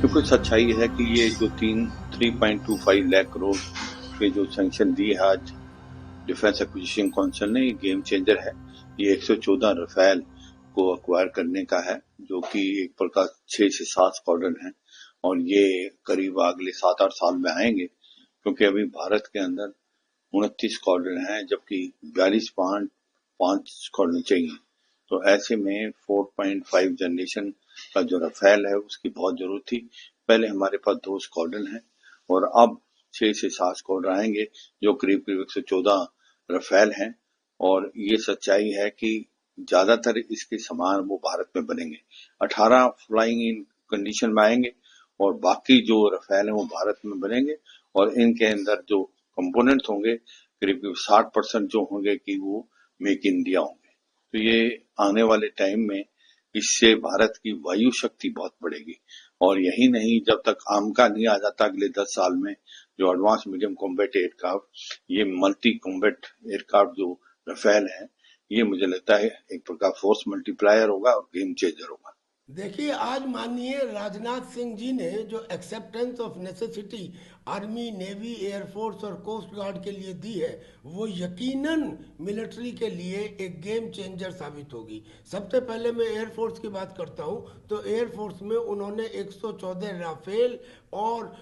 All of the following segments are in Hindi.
क्योंकि सच्चाई है कि ये जो 3.25 लाख करोड़ के जो सैंक्शन दिए है आज डिफेंस एक्विजिशन काउंसिल ने, ये गेम चेंजर है। ये 114 रफेल को अक्वायर करने का है, जो कि एक प्रकार 6 से 7 स्क्वाड्रन है, और ये करीब अगले 7-8 साल में आएंगे, क्योंकि अभी भारत के अंदर 29 स्क्वाड्रन है, जबकि 42.5 स्क्वाड्रन चाहिए। तो ऐसे में 4.5 जनरेशन का जो रफेल है उसकी बहुत जरूरत थी। पहले हमारे पास 2 स्क्वाड्रन है और अब 6 से 7 स्क्वाड्रन आएंगे, जो करीब 114 रफेल हैं। और ये सच्चाई है कि ज्यादातर इसके सामान वो भारत में बनेंगे। 18 फ्लाइंग इन कंडीशन में आएंगे और बाकी जो रफेल है वो भारत में बनेंगे, और इनके अंदर जो कंपोनेंट्स होंगे करीब 60% जो होंगे कि वो मेक इन इंडिया होंगे। तो ये आने वाले टाइम में इससे भारत की वायु शक्ति बहुत बढ़ेगी। और यही नहीं, जब तक आमका नहीं आ जाता अगले 10 साल में, जो एडवांस मीडियम कॉम्बैट एयरक्राफ्ट, ये मल्टी कॉम्बैट एयरक्राफ्ट जो रफेल है, ये मुझे लगता है एक प्रकार फोर्स मल्टीप्लायर होगा और गेम चेंजर होगा। देखिए, आज माननीय राजनाथ सिंह जी ने जो acceptance of necessity army, navy, air force और कोस्ट गार्ड के लिए दी है, वो यकीनन मिलिट्री के लिए एक गेम चेंजर साबित होगी। सबसे पहले मैं एयरफोर्स की बात करता हूँ, तो एयरफोर्स में उन्होंने 114 राफेल और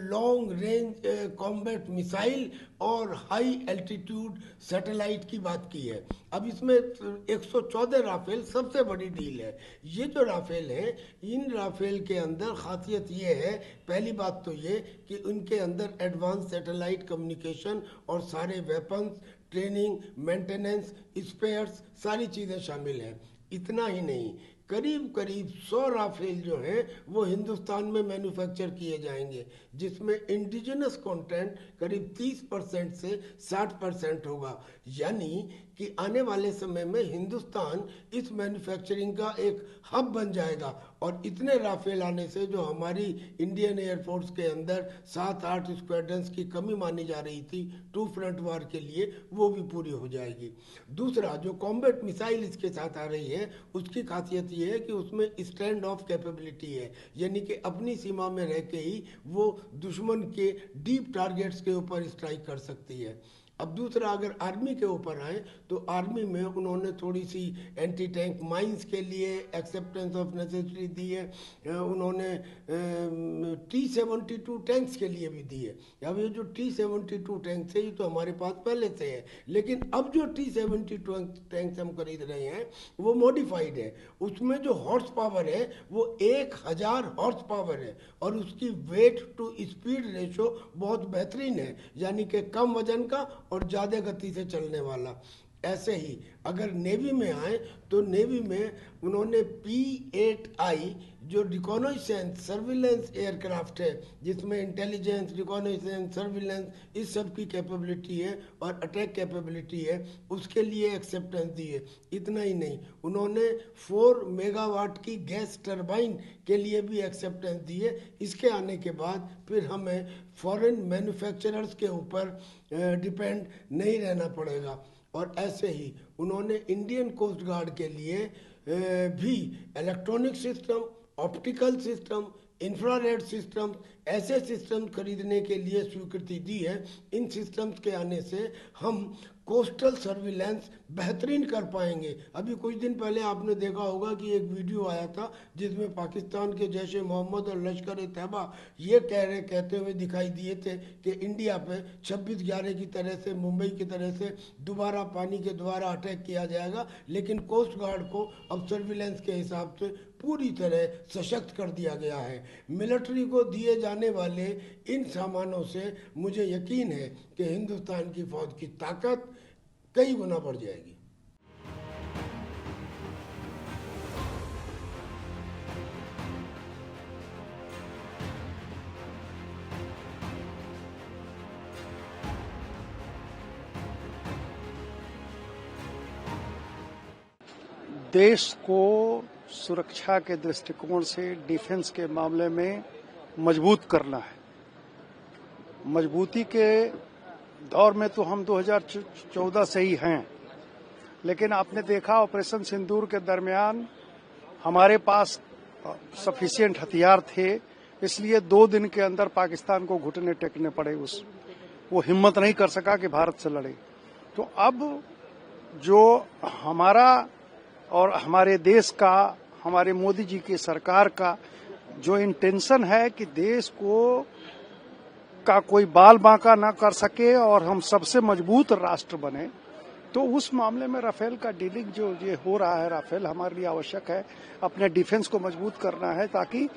लॉन्ग रेंज कॉम्बैट मिसाइल और हाई एल्टीट्यूड सैटेलाइट की बात की है। अब इसमें 114 राफेल सबसे बड़ी डील है। ये जो राफेल हैं, इन राफेल के अंदर खासियत ये है, पहली बात तो ये कि उनके अंदर एडवांस सैटेलाइट कम्युनिकेशन और सारे वेपन्स, ट्रेनिंग, मेंटेनेंस, स्पेयर्स, सारी चीज़ें शामिल हैं। इतना ही नहीं, करीब करीब 100 राफेल जो हैं वो हिंदुस्तान में मैन्युफैक्चर किए जाएंगे, जिसमें इंडिजिनस कंटेंट करीब 30% से 60% होगा। यानी कि आने वाले समय में हिंदुस्तान इस मैन्युफैक्चरिंग का एक हब बन जाएगा, और इतने राफेल आने से जो हमारी इंडियन एयरफोर्स के अंदर 7-8 स्क्वाड्रंस की कमी मानी जा रही थी टू फ्रंट वार के लिए, वो भी पूरी हो जाएगी। दूसरा, जो कॉम्बैट मिसाइल इसके साथ आ रही है, उसकी खासियत ये है कि उसमें स्टैंड ऑफ कैपेबिलिटी है, यानी कि अपनी सीमा में रह के ही वो दुश्मन के डीप टारगेट्स के ऊपर स्ट्राइक कर सकती है। अब दूसरा, अगर आर्मी के ऊपर आए, तो आर्मी में उन्होंने थोड़ी सी एंटी टैंक माइंस के लिए एक्सेप्टेंस ऑफ नेसेसिटी दी है। उन्होंने T-72 टैंक्स के लिए भी दी है। अब ये जो T-72 टैंक्स है, ये तो हमारे पास पहले से है, लेकिन अब जो T-72 टैंक्स हम खरीद रहे हैं वो मॉडिफाइड है। उसमें जो हॉर्स पावर है वो 1000 हॉर्स पावर है, और उसकी वेट टू स्पीड रेशो बहुत बेहतरीन है, यानी कि कम वजन का और ज़्यादा गति से चलने वाला। ऐसे ही अगर नेवी में आए, तो नेवी में उन्होंने P-8I जो रिकॉनाइसेंस सर्विलेंस एयरक्राफ्ट है, जिसमें इंटेलिजेंस, रिकॉनाइसेंस, सर्विलेंस, इस सब की कैपेबिलिटी है और अटैक कैपेबिलिटी है, उसके लिए एक्सेप्टेंस दी है। इतना ही नहीं, उन्होंने 4 मेगावाट की गैस टरबाइन के लिए भी एक्सेप्टेंस दी है। इसके आने के बाद फिर हमें फॉरेन मैन्युफैक्चरर्स के ऊपर डिपेंड नहीं रहना पड़ेगा। और ऐसे ही उन्होंने इंडियन कोस्ट गार्ड के लिए भी electronic system, optical system, infrared system, ऐसे सिस्टम खरीदने के लिए स्वीकृति दी है। इन सिस्टम्स के आने से हम कोस्टल सर्विलेंस बेहतरीन कर पाएंगे। अभी कुछ दिन पहले आपने देखा होगा कि एक वीडियो आया था जिसमें पाकिस्तान के जैश ए मोहम्मद और लश्कर ए तैयबा ये कहते हुए दिखाई दिए थे कि इंडिया पे 26/11 की तरह से, मुंबई की तरह से दोबारा पानी के द्वारा अटैक किया जाएगा। लेकिन कोस्ट गार्ड को अब सर्विलेंस के हिसाब से पूरी तरह सशक्त कर दिया गया है। मिलिट्री को दिए जाने वाले इन सामानों से मुझे यकीन है कि हिंदुस्तान की फौज की ताकत कई गुना बढ़ जाएगी। देश को सुरक्षा के दृष्टिकोण से डिफेंस के मामले में मजबूत करना है। मजबूती के दौर में तो हम 2014 से ही हैं, लेकिन आपने देखा ऑपरेशन सिंदूर के दरमियान हमारे पास सफिशिएंट हथियार थे इसलिए 2 दिन के अंदर पाकिस्तान को घुटने टेकने पड़े। वो हिम्मत नहीं कर सका कि भारत से लड़े। तो अब जो हमारा और हमारे देश का, हमारे मोदी जी की सरकार का जो इंटेंशन है कि देश को का कोई बाल बांका ना कर सके और हम सबसे मजबूत राष्ट्र बने, तो उस मामले में राफेल का डीलिंग जो ये हो रहा है, राफेल हमारे लिए आवश्यक है। अपने डिफेंस को मजबूत करना है ताकि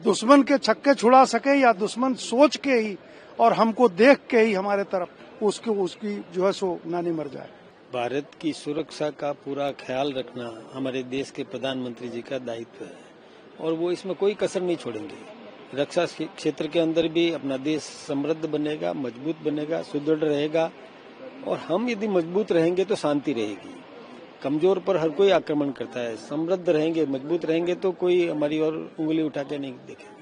दुश्मन के छक्के छुड़ा सके या दुश्मन सोच के ही और हमको देख के ही हमारे तरफ उसकी जो है सो नानी मर जाए। भारत की सुरक्षा का पूरा ख्याल रखना हमारे देश के प्रधानमंत्री जी का दायित्व है और वो इसमें कोई कसर नहीं छोड़ेंगे। रक्षा क्षेत्र के अंदर भी अपना देश समृद्ध बनेगा, मजबूत बनेगा, सुदृढ़ रहेगा और हम यदि मजबूत रहेंगे तो शांति रहेगी। कमजोर पर हर कोई आक्रमण करता है। समृद्ध रहेंगे, मजबूत रहेंगे तो कोई हमारी ओर उंगली उठा के नहीं देखेगा।